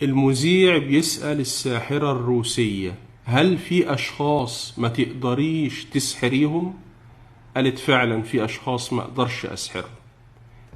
المذيع بيسأل الساحرة الروسية: هل في أشخاص ما تقدريش تسحريهم؟ قالت: فعلا في أشخاص ما أقدرش أسحرهم.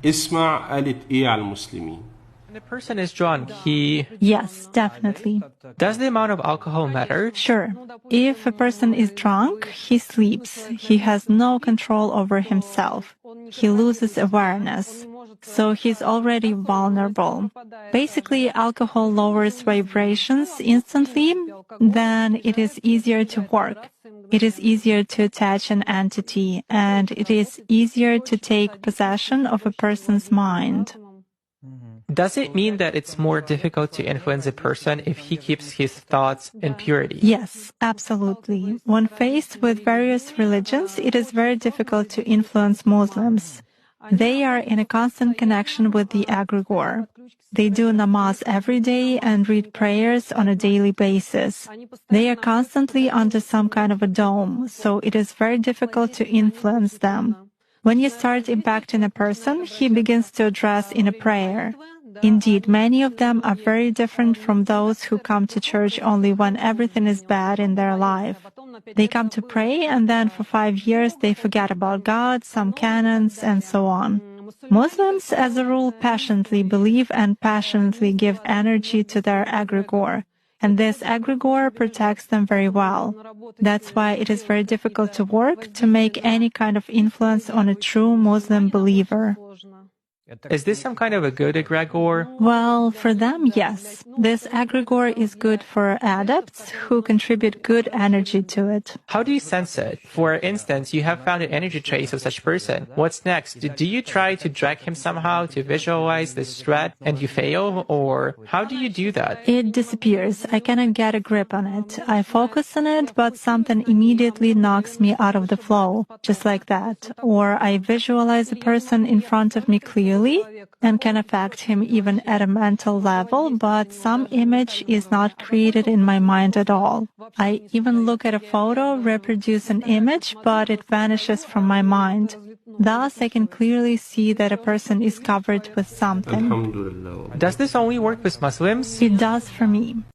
اسمع قالت إيه على المسلمين. When a person is drunk, he... Yes, definitely. Does the amount of alcohol matter? Sure. If a person is drunk, he sleeps. He has no control over himself. He loses awareness. So he's already vulnerable. Basically, alcohol lowers vibrations instantly, then it is easier to work. It is easier to attach an entity, and it is easier to take possession of a person's mind. Does it mean that it's more difficult to influence a person if he keeps his thoughts in purity? Yes, absolutely. When faced with various religions, it is very difficult to influence Muslims. They are in a constant connection with the egregore. They do namaz every day and read prayers on a daily basis. They are constantly under some kind of a dome, so it is very difficult to influence them. When you start impacting a person, he begins to address in a prayer. Indeed, many of them are very different from those who come to church only when everything is bad in their life. They come to pray, and then for 5 years they forget about God, some canons, and so on. Muslims, as a rule, passionately believe and passionately give energy to their egregore, and this egregore protects them very well. That's why it is very difficult to work to make any kind of influence on a true Muslim believer. Is this some kind of a good egregore? Well, for them, yes. This egregore is good for adepts who contribute good energy to it. How do you sense it? For instance, you have found an energy trace of such person. What's next? Do you try to drag him somehow to visualize this threat and you fail? Or how do you do that? It disappears. I cannot get a grip on it. I focus on it, but something immediately knocks me out of the flow, just like that. Or I visualize a person in front of me clearly and can affect him even at a mental level, but some image is not created in my mind at all. I even look at a photo, reproduce an image, but it vanishes from my mind. Thus, I can clearly see that a person is covered with something. Alhamdulillah. Does this only work with Muslims? It does for me.